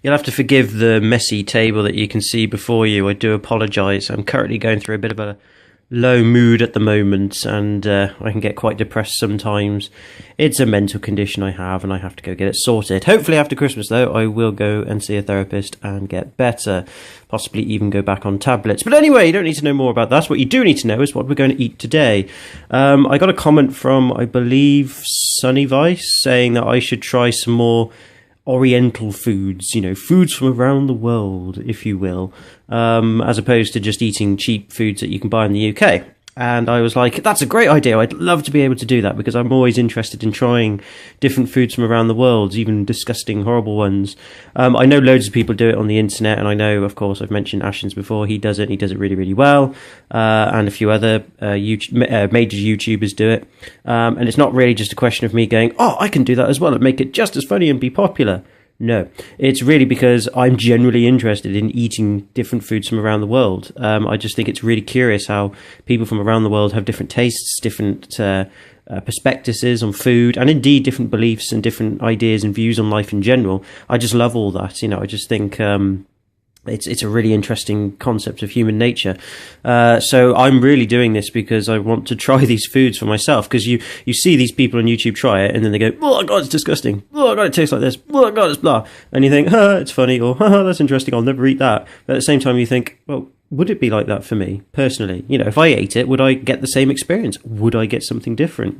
You'll have to forgive the messy table that you can see before you. I do apologise. I'm currently going through a bit of a low mood at the moment, and I can get quite depressed sometimes. It's a mental condition I have, and I have to go get it sorted. Hopefully after Christmas, though, I will go and see a therapist and get better. Possibly even go back on tablets. But anyway, you don't need to know more about that. What you do need to know is what we're going to eat today. I got a comment from, I believe, Sunny Vice, saying that I should try some more Oriental foods, foods from around the world, if you will, as opposed to just eating cheap foods that you can buy in the UK. And I was like, that's a great idea. I'd love to be able to do that because I'm always interested in trying different foods from around the world, even disgusting, horrible ones. I know loads of people do it on the internet, and I know, of course, I've mentioned Ashens before. He does it really, really well. And a few other major YouTubers do it. And it's not really just a question of me going, oh, I can do that as well and make it just as funny and be popular. No, it's really because I'm generally interested in eating different foods from around the world. I just think it's really curious how people from around the world have different tastes, different perspectives on food, and indeed different beliefs and different ideas and views on life in general. I just love all that. I just think it's a really interesting concept of human nature. So I'm really doing this because I want to try these foods for myself, because you see these people on YouTube try it and then they go, oh god, it's disgusting, oh god, it tastes like this, oh god, it's blah, and you think, it's funny, or that's interesting, I'll never eat that. But at the same time you think, well, would it be like that for me personally? If I ate it, would I get the same experience? Would I get something different?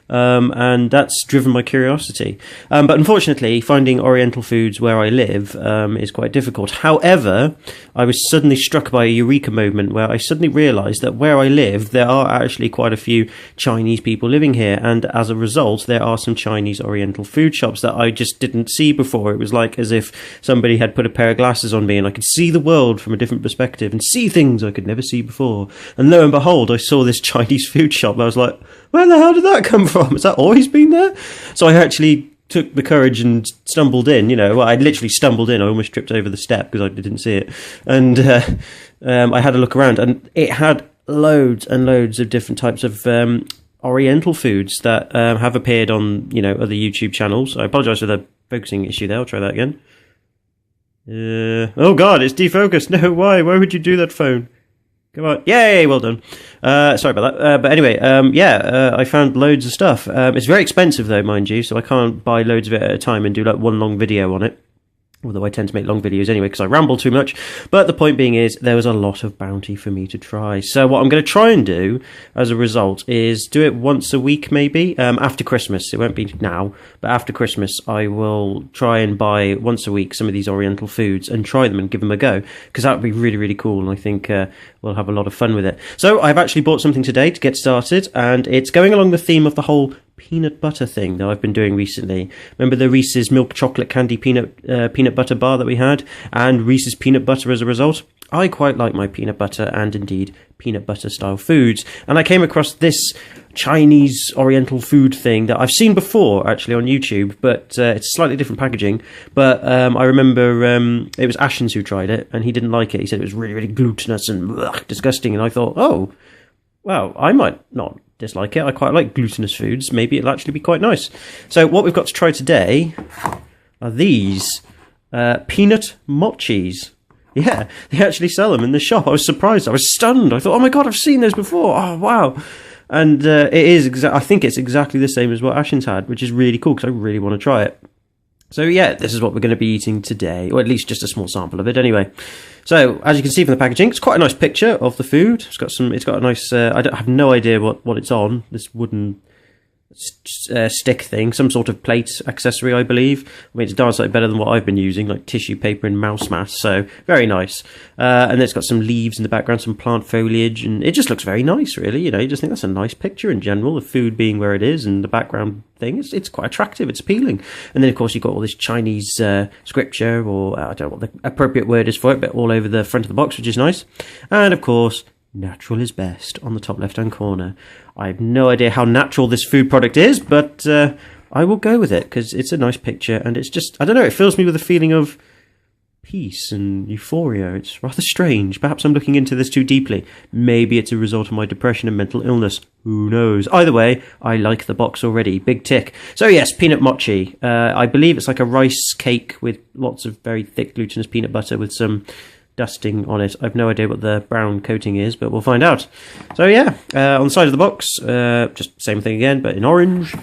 And that's driven my curiosity. But unfortunately, finding Oriental foods where I live is quite difficult. However, I was suddenly struck by a eureka moment where I suddenly realised that where I live, there are actually quite a few Chinese people living here, and as a result, there are some Chinese Oriental food shops that I just didn't see before. It was like as if somebody had put a pair of glasses on me, and I could see the world from a different perspective and see things I could never see before. And lo and behold, I saw this Chinese food shop. And I was like, where the hell did that come from? Has that always been there? So I actually took the courage and stumbled in. Well, I literally stumbled in. I almost tripped over the step because I didn't see it. And I had a look around, and it had loads and loads of different types of Oriental foods that have appeared on, other YouTube channels. I apologise for the focusing issue there. I'll try that again. Oh god, it's defocused. No, why? Why would you do that, phone? Come on. Yay, well done. Sorry about that. But anyway, I found loads of stuff. It's very expensive though, mind you, so I can't buy loads of it at a time and do like one long video on it. Although I tend to make long videos anyway because I ramble too much. But the point being is there was a lot of bounty for me to try. So what I'm going to try and do as a result is do it once a week maybe, after Christmas. It won't be now, but after Christmas I will try and buy once a week some of these Oriental foods and try them and give them a go, because that would be really, really cool, and I think we'll have a lot of fun with it. So I've actually bought something today to get started, and it's going along the theme of the whole peanut butter thing that I've been doing recently. Remember the Reese's milk chocolate candy peanut butter bar that we had, and Reese's peanut butter as a result? I quite like my peanut butter and indeed peanut butter style foods, and I came across this Chinese Oriental food thing that I've seen before actually on YouTube, but it's slightly different packaging. But I remember it was Ashens who tried it, and he didn't like it. He said it was really, really glutinous and disgusting, and I thought, oh well, I might not dislike it. I quite like glutinous foods. Maybe it'll actually be quite nice. So what we've got to try today are these peanut mochis. Yeah, they actually sell them in the shop. I was surprised. I was stunned. I thought, oh my god, I've seen those before. Oh wow. And it is. I think it's exactly the same as what Ashens had, which is really cool because I really want to try it. So yeah, this is what we're going to be eating today, or at least just a small sample of it anyway. So as you can see from the packaging, it's quite a nice picture of the food. It's got a nice, I have no idea what it's on, this wooden stick thing, some sort of plate accessory, I believe. I mean, it's darn sight better than what I've been using, like tissue paper and mouse mat, so very nice. And then it's got some leaves in the background, some plant foliage, and it just looks very nice, really. You just think that's a nice picture in general, the food being where it is, and the background thing, it's quite attractive, it's appealing. And then, of course, you've got all this Chinese scripture, or I don't know what the appropriate word is for it, but all over the front of the box, which is nice. And, of course, natural is best on the top left-hand corner. I have no idea how natural this food product is, but I will go with it because it's a nice picture, and it's just, I don't know, it fills me with a feeling of peace and euphoria. It's rather strange. Perhaps I'm looking into this too deeply. Maybe it's a result of my depression and mental illness. Who knows? Either way, I like the box already. Big tick. So yes, peanut mochi. I believe it's like a rice cake with lots of very thick glutinous peanut butter with some dusting on it. I've no idea what the brown coating is, but we'll find out. So yeah, on the side of the box, just same thing again, but in orange.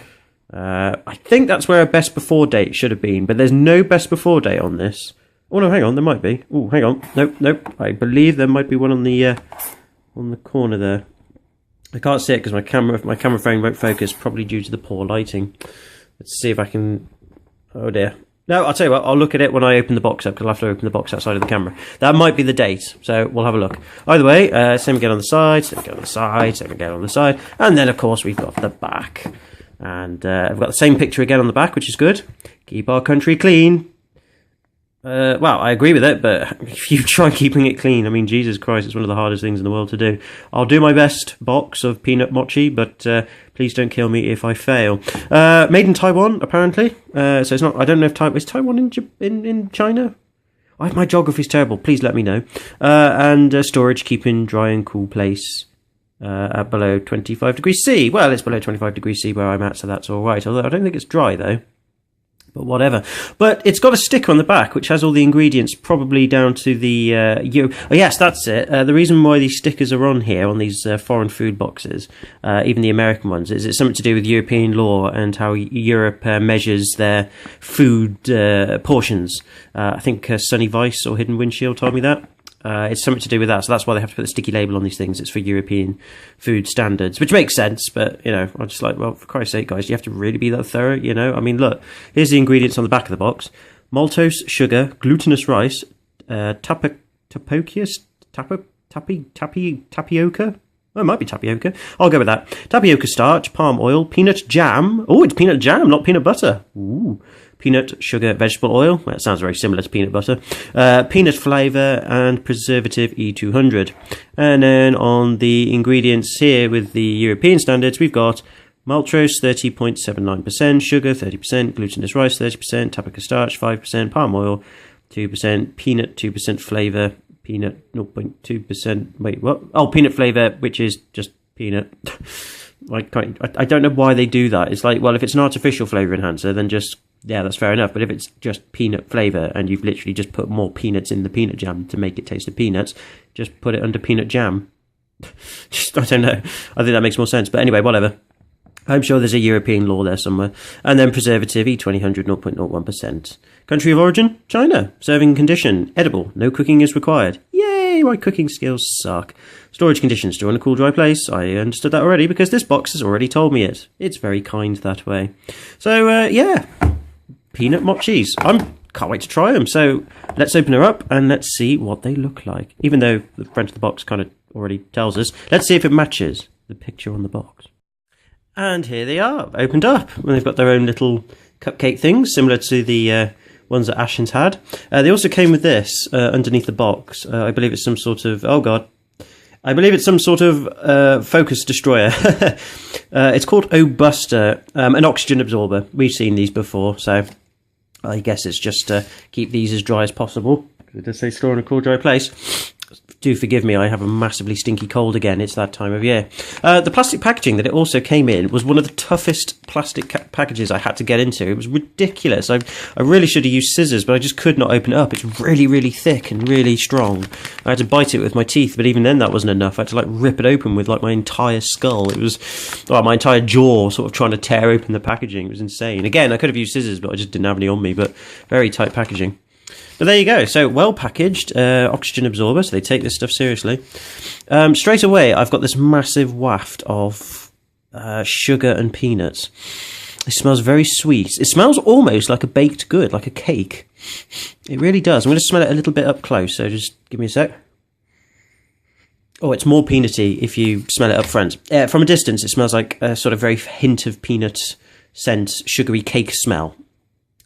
I think that's where a best before date should have been, but there's no best before date on this. Oh no, hang on, there might be. Oh, hang on. Nope. I believe there might be one on the corner there. I can't see it because my camera frame won't focus, probably due to the poor lighting. Let's see if I can. Oh dear. No, I'll tell you what, I'll look at it when I open the box up, because I'll have to open the box outside of the camera. That might be the date, so we'll have a look. Either way, same again on the side, same again on the side, same again on the side, and then of course we've got the back. And I've got the same picture again on the back, which is good. Keep our country clean. Well, I agree with it, but if you try keeping it clean, I mean, Jesus Christ, it's one of the hardest things in the world to do. I'll do my best box of peanut mochi, but please don't kill me if I fail. Made in Taiwan, apparently. So it's not. I don't know if is Taiwan in China. My geography's terrible. Please let me know. And storage, keep in dry and cool place. At below 25 degrees C. Well, it's below 25 degrees C where I'm at, so that's all right. Although I don't think it's dry though. But whatever. But it's got a sticker on the back which has all the ingredients, probably down to the oh yes, that's it. The reason why these stickers are on here on these foreign food boxes, even the American ones, is it's something to do with European law and how Europe measures their food portions. I think Sunny Vice or Hidden Windshield told me that. It's something to do with that, so that's why they have to put the sticky label on these things. It's for European food standards, which makes sense, but, you know, I'm just like, well, for Christ's sake, guys, you have to really be that thorough, you know? I mean, look, here's the ingredients on the back of the box. Maltose, sugar, glutinous rice, tapioca? Oh, it might be tapioca. I'll go with that. Tapioca starch, palm oil, peanut jam. Oh, it's peanut jam, not peanut butter. Ooh. Peanut, sugar, vegetable oil. Well, that sounds very similar to peanut butter. Peanut flavour and preservative E200. And then on the ingredients here with the European standards, we've got maltose 30.79%, sugar 30%, glutinous rice 30%, tapioca starch 5%, palm oil 2%, peanut 2% flavour, peanut 0.2%. Wait, what? Oh, peanut flavour, which is just peanut. I don't know why they do that. It's like, well, if it's an artificial flavour enhancer, then just, yeah, that's fair enough. But if it's just peanut flavour and you've literally just put more peanuts in the peanut jam to make it taste of peanuts, just put it under peanut jam. I don't know. I think that makes more sense. But anyway, whatever. I'm sure there's a European law there somewhere. And then preservative, E2000, 0.01%. Country of origin, China. Serving condition, edible. No cooking is required. Yay, my cooking skills suck. Storage conditions, store in a cool, dry place. I understood that already because this box has already told me it. It's very kind that way. So, yeah. Peanut mochis. Can't wait to try them. So, let's open her up and let's see what they look like. Even though the front of the box kind of already tells us. Let's see if it matches the picture on the box. And here they are, opened up. And they've got their own little cupcake things, similar to the ones that Ashens had. They also came with this underneath the box. I believe it's some sort of, oh god. I believe it's some sort of focus destroyer. It's called O-Buster, an oxygen absorber. We've seen these before, so I guess it's just to keep these as dry as possible. It does say store in a cool, dry place. Do forgive me, I have a massively stinky cold again. It's that time of year. The plastic packaging that it also came in was one of the toughest plastic packages I had to get into. It was ridiculous. I really should have used scissors, but I just could not open it up. It's really, really thick and really strong. I had to bite it with my teeth, but even then that wasn't enough. I had to like rip it open with like my entire skull. It was, well, my entire jaw sort of trying to tear open the packaging. It was insane. Again, I could have used scissors, but I just didn't have any on me, but very tight packaging. But there you go. So well packaged, oxygen absorber. So they take this stuff seriously. Straight away, I've got this massive waft of sugar and peanuts. It smells very sweet. It smells almost like a baked good, like a cake. It really does. I'm going to smell it a little bit up close. So just give me a sec. Oh, it's more peanutty if you smell it up front. From a distance, it smells like a sort of very hint of peanut scent, sugary cake smell.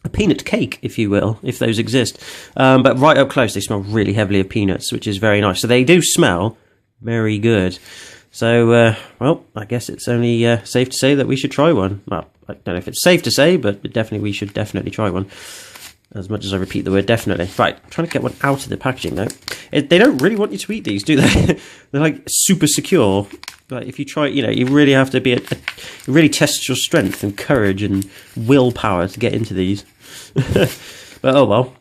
A peanut cake, if you will, if those exist. But right up close, they smell really heavily of peanuts, which is very nice. So they do smell very good. So, well, I guess it's only safe to say that we should try one. Well, I don't know if it's safe to say, but definitely we should definitely try one. as much as I repeat the word definitely. Right, I'm trying to get one out of the packaging though. They don't really want you to eat these, do they? They're like super secure. Like if you try, you know, you really have to be it really tests your strength and courage and willpower to get into these. But oh well.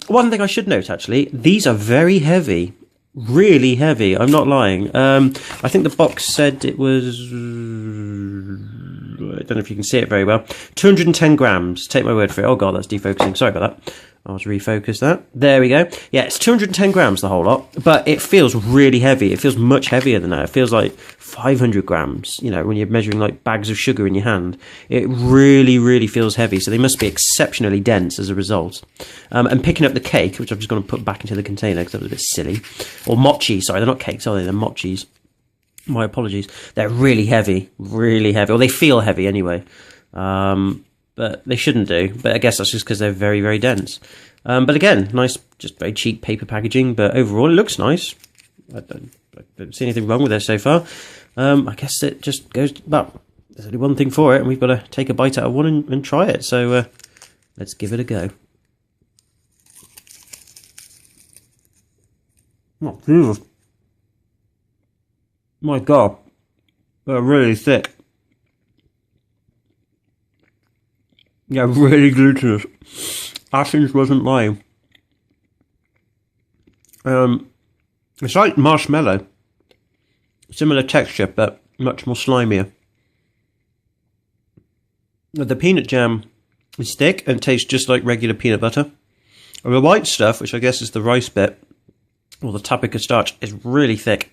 One thing I should note actually, these are very heavy. Really heavy, I'm not lying. I think the box said it was, I don't know if you can see it very well, 210 grams, take my word for it. Oh god, that's defocusing, sorry about that. I'll just refocus that. There we go. Yeah, it's 210 grams, the whole lot, but it feels really heavy. It feels much heavier than that. It feels like 500 grams, you know, when you're measuring like bags of sugar in your hand. It really, really feels heavy, so they must be exceptionally dense as a result. And picking up the cake, which I'm just going to put back into the container because that was a bit silly. Or mochi, sorry, they're not cakes, are they? They're mochis. My apologies. They're really heavy, really heavy. Or they feel heavy anyway. But they shouldn't do. But I guess that's just because they're very, very dense. But again, nice, just very cheap paper packaging. But overall, it looks nice. I don't see anything wrong with it so far. I guess it just goes, well, there's only one thing for it, and we've got to take a bite out of one and try it. So let's give it a go. Oh, Jesus. My God. They're really thick. Yeah, really glutinous. Athens wasn't lying. It's like marshmallow. Similar texture, but much more slimier. The peanut jam is thick and tastes just like regular peanut butter. And the white stuff, which I guess is the rice bit, or the tapioca starch, is really thick.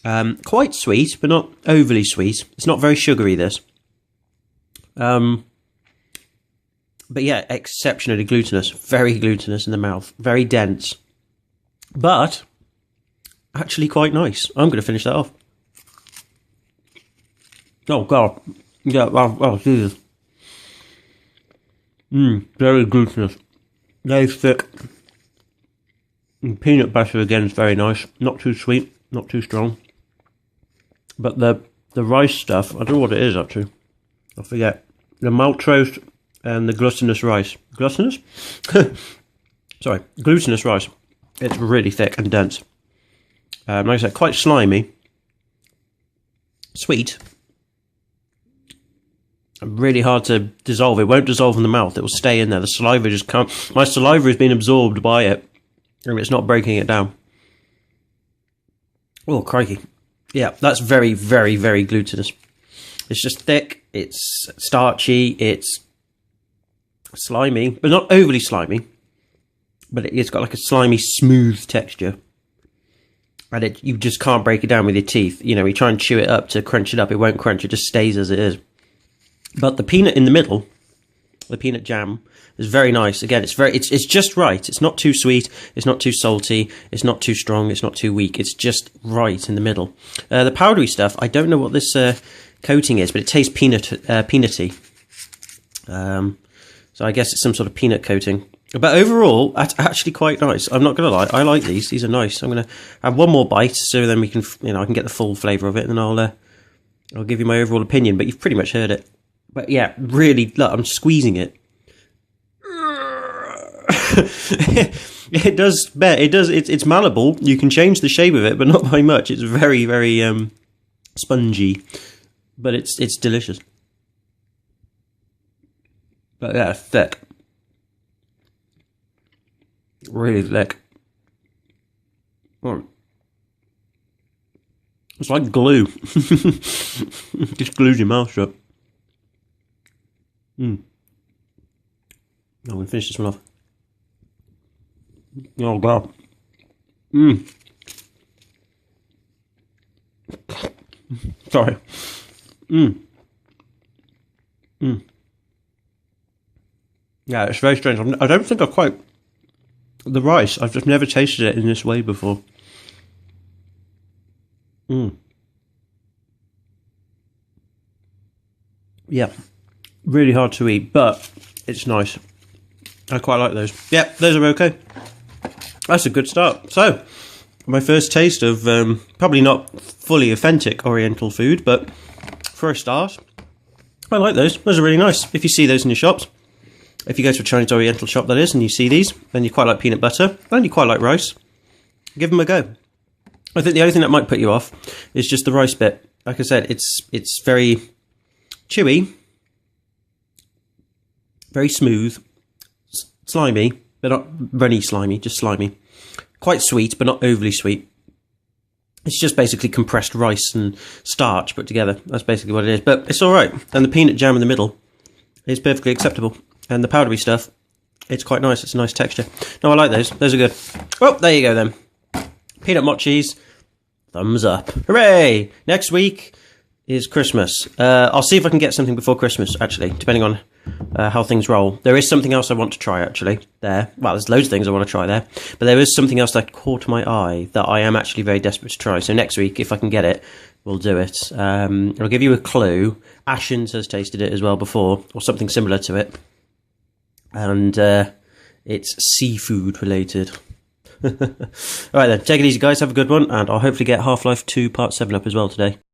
Quite sweet, but not overly sweet. It's not very sugary, this. But yeah, exceptionally glutinous. Very glutinous in the mouth. Very dense. But actually quite nice. I'm going to finish that off. Oh, God. Yeah, oh Jesus. Very glutinous. Very thick. And peanut butter, again, is very nice. Not too sweet. Not too strong. But the rice stuff, I don't know what it is, actually. I forget. The maltose and the glutinous rice. Glutinous? Sorry, glutinous rice. It's really thick and dense. Like I said, quite slimy. Sweet. Really hard to dissolve. It won't dissolve in the mouth. It will stay in there. The saliva just can't. My saliva has been absorbed by it. And it's not breaking it down. Oh, crikey. Yeah, that's very, very, very glutinous. It's just thick. It's starchy. It's slimy, but not overly slimy. But it's got like a slimy, smooth texture. And you just can't break it down with your teeth. You know, you try and chew it up to crunch it up. It won't crunch. It just stays as it is. But the peanut in the middle, the peanut jam, is very nice. Again, it's just right. It's not too sweet. It's not too salty. It's not too strong. It's not too weak. It's just right in the middle. The powdery stuff, I don't know what this coating is, but it tastes peanutty. So I guess it's some sort of peanut coating. But overall, that's actually quite nice. I'm not going to lie. I like these. These are nice. I'm going to have one more bite so then we can, you know, I can get the full flavour of it, and then I'll give you my overall opinion. But you've pretty much heard it. But yeah, really, look, I'm squeezing it. It does. It's malleable. You can change the shape of it, but not by much. It's very, very spongy, but it's delicious. But yeah, thick. Really thick. Oh. It's like glue. Just glues your mouth shut. I'm going to finish this one off. Oh, God. Sorry. Yeah, it's very strange. I don't think I've quite... The rice, I've just never tasted it in this way before. Yeah. Really hard to eat, but it's nice. I quite like those. Yeah, those are okay. That's a good start. So, my first taste of probably not fully authentic Oriental food, but for a start, I like those. Those are really nice. If you see those in your shops, if you go to a Chinese Oriental shop, that is, and you see these, and you quite like peanut butter, and you quite like rice, give them a go. I think the only thing that might put you off is just the rice bit. Like I said, it's very chewy, very smooth, slimy, but not runny slimy, just slimy. Quite sweet, but not overly sweet. It's just basically compressed rice and starch put together. That's basically what it is. But it's all right. And the peanut jam in the middle is perfectly acceptable. And the powdery stuff, it's quite nice. It's a nice texture. No, I like those. Those are good. Well, there you go then. Peanut mochis. Thumbs up. Hooray! Next week is Christmas. I'll see if I can get something before Christmas, actually, depending on how things roll. There is something else I want to try, actually, there. Well, there's loads of things I want to try there. But there is something else that caught my eye that I am actually very desperate to try. So next week, if I can get it, we'll do it. I'll give you a clue. Ashens has tasted it as well before, or something similar to it. And it's seafood related. Alright then, take it easy guys, have a good one, and I'll hopefully get Half-Life 2 Part 7 up as well today.